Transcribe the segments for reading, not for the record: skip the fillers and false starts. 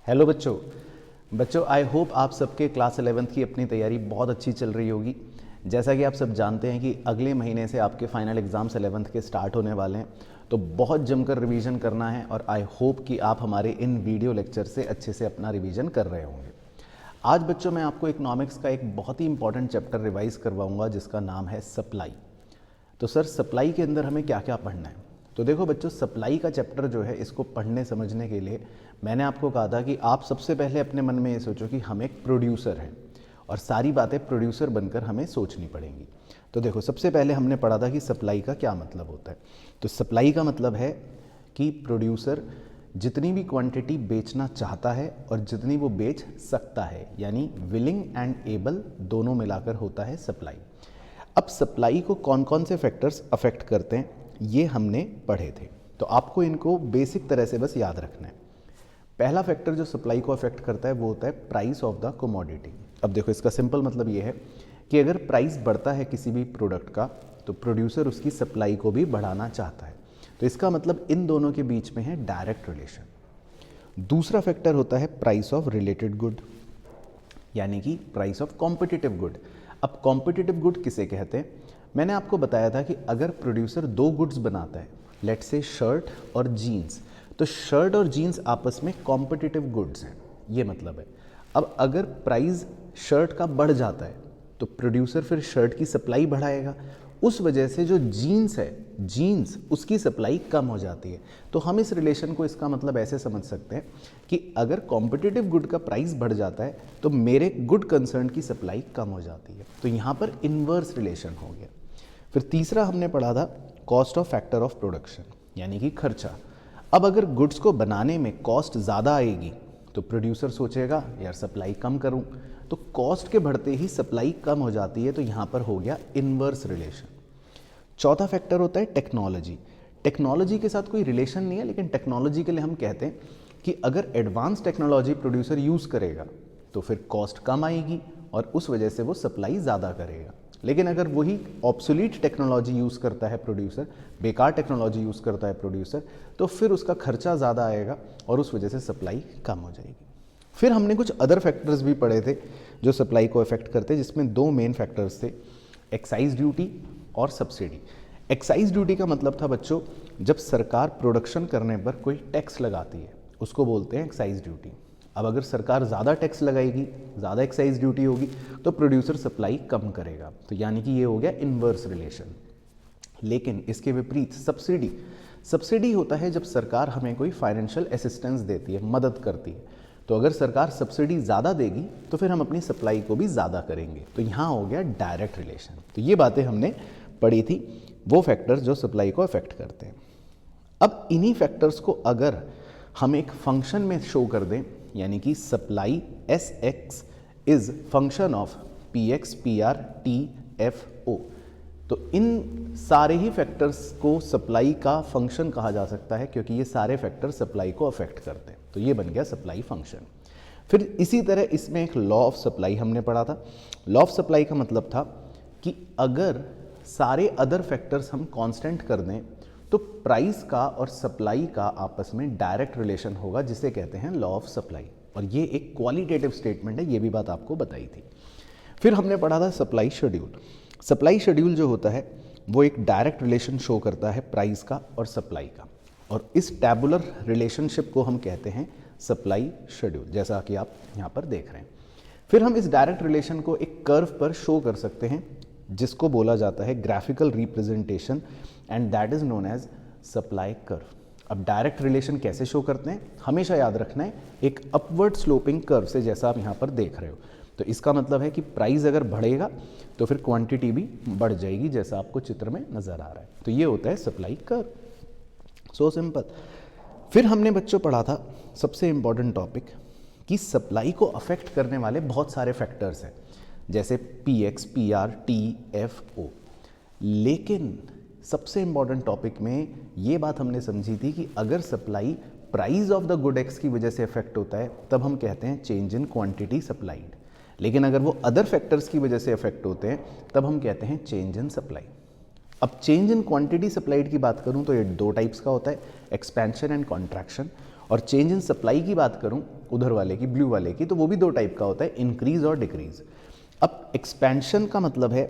Hello बच्चों। I hope आप सबके क्लास 11th की अपनी तैयारी बहुत अच्छी चल रही होगी। जैसा कि आप सब जानते हैं कि अगले महीने से आपके फाइनल एग्ज़ाम्स 11th के स्टार्ट होने वाले हैं, तो बहुत जमकर रिवीजन करना है और आई होप कि आप हमारे इन वीडियो लेक्चर से अच्छे से अपना रिवीजन कर रहे होंगे। आज बच्चों मैं आपको इकोनॉमिक्स का एक बहुत ही इंपॉर्टेंट चैप्टर रिवाइज करवाऊंगा जिसका नाम है सप्लाई। तो सर सप्लाई के अंदर हमें क्या क्या पढ़ना है? तो देखो बच्चों, सप्लाई का चैप्टर जो है इसको पढ़ने समझने के लिए मैंने आपको कहा था कि आप सबसे पहले अपने मन में ये सोचो कि हम एक प्रोड्यूसर हैं और सारी बातें प्रोड्यूसर बनकर हमें सोचनी पड़ेंगी। तो देखो, सबसे पहले हमने पढ़ा था कि सप्लाई का क्या मतलब होता है। तो सप्लाई का मतलब है कि प्रोड्यूसर जितनी भी क्वांटिटी बेचना चाहता है और जितनी वो बेच सकता है, यानी विलिंग एंड एबल दोनों मिलाकर होता है सप्लाई। अब सप्लाई को कौन कौन से फैक्टर्स अफेक्ट करते हैं ये हमने पढ़े थे, तो आपको इनको बेसिक तरह से बस याद रखना है। पहला फैक्टर जो सप्लाई को अफेक्ट करता है वो होता है प्राइस ऑफ द कमोडिटी। अब देखो, इसका सिंपल मतलब ये है कि अगर प्राइस बढ़ता है किसी भी प्रोडक्ट का तो प्रोड्यूसर उसकी सप्लाई को भी बढ़ाना चाहता है। तो इसका मतलब इन दोनों के बीच में है डायरेक्ट रिलेशन। दूसरा फैक्टर होता है प्राइस ऑफ रिलेटेड गुड, यानी कि प्राइस ऑफ कॉम्पिटिटिव गुड। अब कॉम्पिटिटिव गुड किसे कहते हैं? मैंने आपको बताया था कि अगर प्रोड्यूसर दो गुड्स बनाता है, लेट्स से शर्ट और जीन्स, तो शर्ट और जीन्स आपस में कॉम्पिटिटिव गुड्स हैं, ये मतलब है। अब अगर प्राइस शर्ट का बढ़ जाता है तो प्रोड्यूसर फिर शर्ट की सप्लाई बढ़ाएगा, उस वजह से जो जीन्स है, जीन्स उसकी सप्लाई कम हो जाती है। तो हम इस रिलेशन को, इसका मतलब ऐसे समझ सकते हैं कि अगर कॉम्पिटिटिव गुड का प्राइस बढ़ जाता है तो मेरे गुड कंसर्न की सप्लाई कम हो जाती है। तो यहाँ पर इन्वर्स रिलेशन हो गया। फिर तीसरा हमने पढ़ा था cost of factor of production, यानी कि खर्चा। अब अगर गुड्स को बनाने में कॉस्ट ज़्यादा आएगी तो प्रोड्यूसर सोचेगा यार सप्लाई कम करूं, तो कॉस्ट के बढ़ते ही सप्लाई कम हो जाती है। तो यहाँ पर हो गया इन्वर्स रिलेशन। चौथा फैक्टर होता है टेक्नोलॉजी। टेक्नोलॉजी के साथ कोई रिलेशन नहीं है, लेकिन टेक्नोलॉजी के लिए हम कहते हैं कि अगर एडवांस टेक्नोलॉजी प्रोड्यूसर यूज़ करेगा तो फिर कॉस्ट कम आएगी और उस वजह से वो सप्लाई ज़्यादा करेगा। लेकिन अगर वही ऑब्सोलीट टेक्नोलॉजी यूज़ करता है प्रोड्यूसर, बेकार टेक्नोलॉजी यूज़ करता है प्रोड्यूसर, तो फिर उसका खर्चा ज़्यादा आएगा और उस वजह से सप्लाई कम हो जाएगी। फिर हमने कुछ अदर फैक्टर्स भी पढ़े थे जो सप्लाई को अफेक्ट करते, जिसमें दो मेन फैक्टर्स थे, एक्साइज ड्यूटी और सब्सिडी। एक्साइज ड्यूटी का मतलब था बच्चों, जब सरकार प्रोडक्शन करने पर कोई टैक्स लगाती है उसको बोलते हैं एक्साइज ड्यूटी। अब अगर सरकार ज़्यादा टैक्स लगाएगी, ज़्यादा एक्साइज ड्यूटी होगी, तो प्रोड्यूसर सप्लाई कम करेगा। तो यानी कि ये हो गया इन्वर्स रिलेशन। लेकिन इसके विपरीत सब्सिडी, सब्सिडी होता है जब सरकार हमें कोई फाइनेंशियल असिस्टेंस देती है, मदद करती है। तो अगर सरकार सब्सिडी ज़्यादा देगी तो फिर हम अपनी सप्लाई को भी ज़्यादा करेंगे। तो यहाँ हो गया डायरेक्ट रिलेशन। तो ये बातें हमने पढ़ी थी, वो फैक्टर्स जो सप्लाई को अफेक्ट करते हैं। अब इन्हीं फैक्टर्स को अगर हम एक फंक्शन में शो कर दें, यानी कि supply S X is function of P X P R T F O, तो इन सारे ही फैक्टर्स को सप्लाई का फंक्शन कहा जा सकता है, क्योंकि ये सारे फैक्टर सप्लाई को अफेक्ट करते हैं। तो ये बन गया सप्लाई फंक्शन। फिर इसी तरह इसमें एक लॉ ऑफ सप्लाई हमने पढ़ा था। लॉ ऑफ सप्लाई का मतलब था कि अगर सारे अदर फैक्टर्स हम कांस्टेंट कर दें तो प्राइस का और सप्लाई का आपस में डायरेक्ट रिलेशन होगा, जिसे कहते हैं लॉ ऑफ सप्लाई। और ये एक क्वालिटेटिव स्टेटमेंट है, ये भी बात आपको बताई थी। फिर हमने पढ़ा था सप्लाई शेड्यूल। सप्लाई शेड्यूल जो होता है वो एक डायरेक्ट रिलेशन शो करता है प्राइस का और सप्लाई का, और इस टैबुलर रिलेशनशिप को हम कहते हैं सप्लाई शेड्यूल, जैसा कि आप यहाँ पर देख रहे हैं। फिर हम इस डायरेक्ट रिलेशन को एक कर्व पर शो कर सकते हैं, जिसको बोला जाता है graphical representation, and that is known as supply curve. अब डायरेक्ट रिलेशन कैसे शो करते हैं, हमेशा याद रखना है, एक अपवर्ड स्लोपिंग कर्व से, जैसा आप यहाँ पर देख रहे हो। तो इसका मतलब है कि प्राइस अगर बढ़ेगा तो फिर क्वांटिटी भी बढ़ जाएगी, जैसा आपको चित्र में नजर आ रहा है। तो ये होता है सप्लाई कर्व। So simple. फिर हमने बच्चों पढ़ा था सबसे इंपॉर्टेंट टॉपिक कि सप्लाई को अफेक्ट करने वाले बहुत सारे फैक्टर्स हैं, जैसे P X P R T F O. लेकिन सबसे इंपॉर्टेंट टॉपिक में ये बात हमने समझी थी कि अगर supply price of the good x की वजह से अफेक्ट होता है तब हम कहते हैं चेंज इन क्वांटिटी सप्लाइड, लेकिन अगर वो अदर फैक्टर्स की वजह से अफेक्ट होते हैं तब हम कहते हैं चेंज इन सप्लाई। अब चेंज इन क्वांटिटी सप्लाइड की बात करूं तो ये दो टाइप्स का होता है, एक्सपेंशन एंड कॉन्ट्रैक्शन। और चेंज इन सप्लाई की बात करूं उधर वाले की, ब्लू वाले की, तो वो भी दो टाइप का होता है, इंक्रीज और डिक्रीज। अब एक्सपेंशन का मतलब है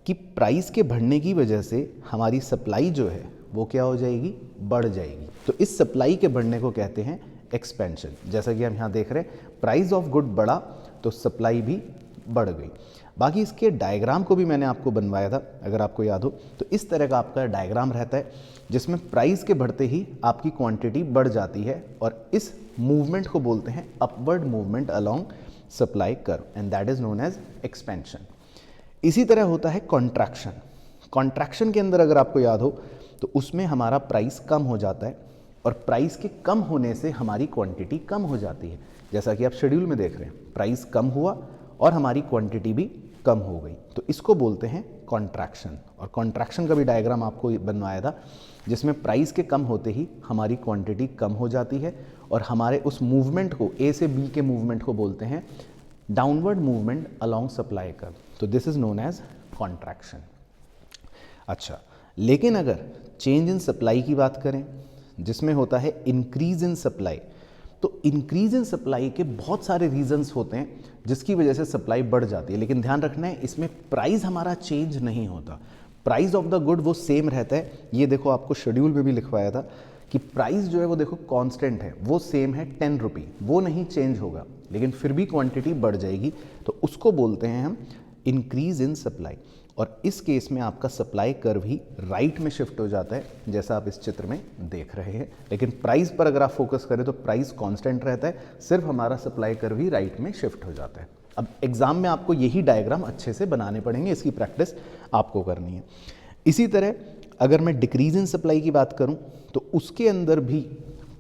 कि प्राइस के बढ़ने की वजह से हमारी सप्लाई जो है वो क्या हो जाएगी, बढ़ जाएगी। तो इस सप्लाई के बढ़ने को कहते हैं एक्सपेंशन। जैसा कि हम यहाँ देख रहे हैं, प्राइस ऑफ गुड बढ़ा तो सप्लाई भी बढ़ गई। बाकी इसके डायग्राम को भी मैंने आपको बनवाया था, अगर आपको याद हो तो इस तरह का आपका डायग्राम रहता है जिसमें प्राइस के बढ़ते ही आपकी क्वांटिटी बढ़ जाती है, और इस मूवमेंट को बोलते हैं upward movement along supply curve, and that is known as expansion. इसी तरह होता है कॉन्ट्रैक्शन। कॉन्ट्रैक्शन के अंदर अगर आपको याद हो तो उसमें हमारा प्राइस कम हो जाता है, और प्राइस के कम होने से हमारी क्वांटिटी कम हो जाती है। जैसा कि आप शेड्यूल में देख रहे हैं, प्राइस कम हुआ और हमारी क्वांटिटी भी कम हो गई, तो इसको बोलते हैं कॉन्ट्रैक्शन। और कॉन्ट्रैक्शन का भी डायग्राम आपको बनवाया था जिसमें प्राइस के कम होते ही हमारी क्वांटिटी कम हो जाती है, और हमारे उस मूवमेंट को, ए से बी के मूवमेंट को बोलते हैं downward movement along supply curve. तो this is known as contraction. अच्छा, लेकिन अगर चेंज इन सप्लाई की बात करें जिसमें होता है इंक्रीज इन सप्लाई, तो इंक्रीज इन सप्लाई के बहुत सारे रीजंस होते हैं जिसकी वजह से सप्लाई बढ़ जाती है, लेकिन ध्यान रखना है इसमें प्राइस हमारा चेंज नहीं होता, प्राइस ऑफ द गुड वो सेम रहता है। ये देखो आपको शेड्यूल में भी लिखवाया था कि प्राइस जो है वो देखो कांस्टेंट है, वो सेम है 10 रुपये, वो नहीं चेंज होगा, लेकिन फिर भी क्वांटिटी बढ़ जाएगी, तो उसको बोलते हैं हम इंक्रीज इन सप्लाई। और इस केस में आपका सप्लाई कर्व ही राइट में शिफ्ट हो जाता है, जैसा आप इस चित्र में देख रहे हैं। लेकिन प्राइस पर अगर आप फोकस करें तो प्राइस कांस्टेंट रहता है, सिर्फ हमारा सप्लाई कर्व ही राइट में शिफ्ट हो जाता है। अब एग्जाम में आपको यही डायग्राम अच्छे से बनाने पड़ेंगे, इसकी प्रैक्टिस आपको करनी है। इसी तरह अगर मैं डिक्रीज इन सप्लाई की बात करूं तो उसके अंदर भी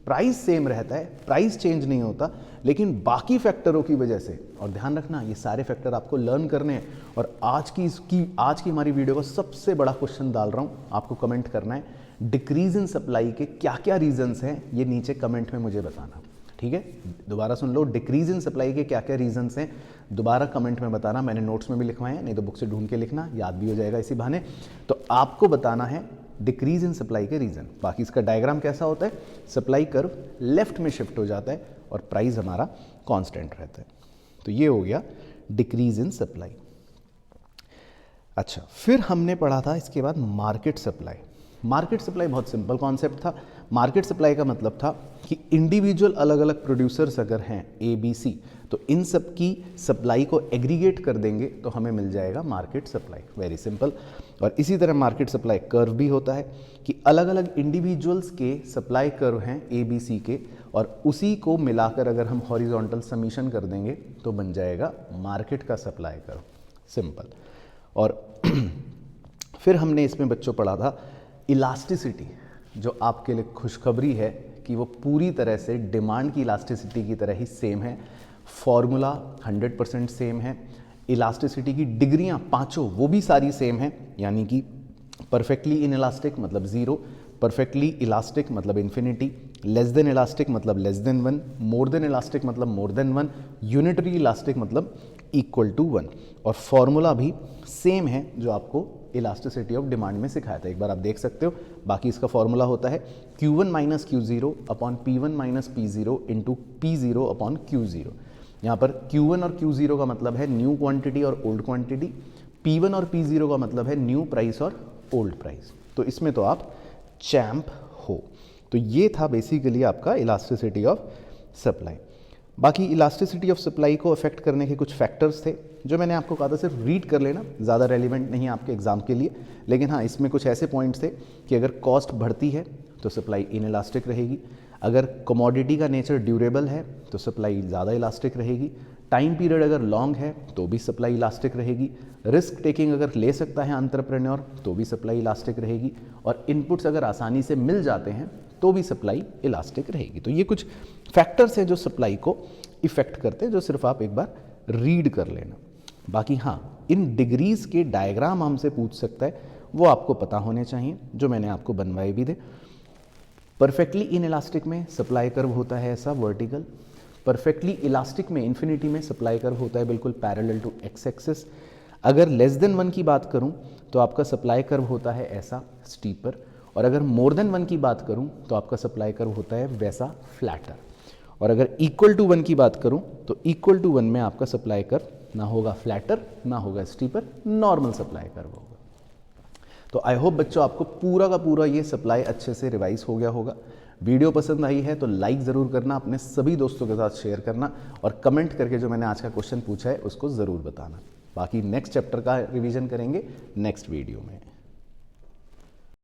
प्राइस सेम रहता है, प्राइस चेंज नहीं होता, लेकिन बाकी फैक्टरों की वजह से, और ध्यान रखना ये सारे फैक्टर आपको लर्न करने हैं, और आज की हमारी वीडियो का सबसे बड़ा क्वेश्चन डाल रहा हूं, आपको कमेंट करना है डिक्रीज इन सप्लाई के क्या क्या रीजंस हैं, ये नीचे कमेंट में मुझे बताना, ठीक है। दोबारा सुन लो, डिक्रीज इन सप्लाई के क्या क्या रीजंस हैं, दोबारा कमेंट में बताना। मैंने नोट्स में भी लिखवाए हैं, नहीं तो बुक से ढूंढ के लिखना, याद भी हो जाएगा इसी बहाने। तो आपको बताना है डिक्रीज इन सप्लाई के रीजन। बाकी इसका डायग्राम कैसा होता है, सप्लाई कर्व लेफ्ट में शिफ्ट हो जाता है और प्राइस हमारा कांस्टेंट रहता है। तो ये हो गया डिक्रीज इन सप्लाई। अच्छा, फिर हमने पढ़ा था इसके बाद मार्केट सप्लाई। मार्केट सप्लाई बहुत सिंपल कॉन्सेप्ट था। मार्केट सप्लाई का मतलब था कि इंडिविजुअल अलग अलग प्रोड्यूसर्स अगर हैं ए बी सी, तो इन सब की सप्लाई को एग्रीगेट कर देंगे तो हमें मिल जाएगा मार्केट सप्लाई। Very simple. और इसी तरह मार्केट सप्लाई कर्व भी होता है कि अलग अलग इंडिविजुअल्स के सप्लाई कर्व हैं ए बी सी के, और उसी को मिलाकर अगर हम हॉरिजॉन्टल समीशन कर देंगे तो बन जाएगा मार्केट का सप्लाई कर्व। सिंपल। और फिर हमने इसमें बच्चों पढ़ा था इलास्टिसिटी, जो आपके लिए खुशखबरी है कि वो पूरी तरह से डिमांड की इलास्टिसिटी की तरह ही सेम है। फॉर्मूला 100% सेम है। इलास्टिसिटी की डिग्रियां पांचों वो भी सारी सेम है, यानी कि परफेक्टली इनइलास्टिक मतलब 0, परफेक्टली इलास्टिक मतलब इन्फिनिटी, लेस देन इलास्टिक मतलब less than 1, more than elastic मतलब मोर देन 1, यूनिटरी इलास्टिक मतलब इक्वल टू 1। और फॉर्मूला भी सेम है जो आपको इलास्टिसिटी ऑफ डिमांड में सिखाया था, एक बार आप देख सकते हो। बाकी इसका फॉर्मूला होता है Q1 minus Q0 upon P1 minus P0 into P0 upon Q0। यहाँ पर Q1 और Q0 का मतलब है न्यू क्वांटिटी और ओल्ड क्वांटिटी, P1 और P0 का मतलब है न्यू प्राइस और ओल्ड प्राइस। तो इसमें तो आप चैम्प हो। तो ये था बेसिकली आपका इलास्टिसिटी ऑफ सप्लाई। बाकी इलास्टिसिटी ऑफ सप्लाई को अफेक्ट करने के कुछ फैक्टर्स थे जो मैंने आपको कहा था सिर्फ रीड कर लेना, ज़्यादा रेलिवेंट नहीं है आपके एग्जाम के लिए। लेकिन हाँ, इसमें कुछ ऐसे पॉइंट्स थे कि अगर कॉस्ट बढ़ती है तो सप्लाई इनइलास्टिक रहेगी, अगर कमोडिटी का नेचर ड्यूरेबल है तो सप्लाई ज़्यादा इलास्टिक रहेगी, टाइम पीरियड अगर लॉन्ग है तो भी सप्लाई इलास्टिक रहेगी, रिस्क टेकिंग अगर ले सकता है एंटरप्रेन्योर तो भी सप्लाई इलास्टिक रहेगी, और इनपुट्स अगर आसानी से मिल जाते हैं तो भी सप्लाई इलास्टिक रहेगी। तो ये कुछ फैक्टर्स हैं जो सप्लाई को इफेक्ट करते हैं, जो सिर्फ आप एक बार रीड कर लेना। बाकी हाँ, इन डिग्रीज के डायग्राम हमसे पूछ सकता है, वो आपको पता होने चाहिए, जो मैंने आपको बनवाए भी थे। परफेक्टली इनइलास्टिक में सप्लाई कर्व होता है ऐसा वर्टिकल, परफेक्टली इलास्टिक में इन्फिनिटी में सप्लाई कर्व होता है बिल्कुल पैरेलल टू एक्स एक्सिस। अगर लेस देन 1 की बात करूं तो आपका सप्लाई कर्व होता है ऐसा स्टीपर, और अगर मोर देन 1 की बात करूं तो आपका सप्लाई कर्व होता है वैसा फ्लैटर। और अगर इक्वल टू 1 की बात करूं तो इक्वल टू 1 में आपका सप्लाई कर्व ना होगा फ्लैटर ना होगा स्टीपर, नॉर्मल सप्लाई कर्व होगा। तो आई होप बच्चों आपको पूरा का पूरा ये सप्लाई अच्छे से रिवाइज हो गया होगा। वीडियो पसंद आई है तो लाइक ज़रूर करना, अपने सभी दोस्तों के साथ शेयर करना और कमेंट करके जो मैंने आज का क्वेश्चन पूछा है उसको ज़रूर बताना। बाकी नेक्स्ट चैप्टर का रिवीजन करेंगे नेक्स्ट वीडियो में।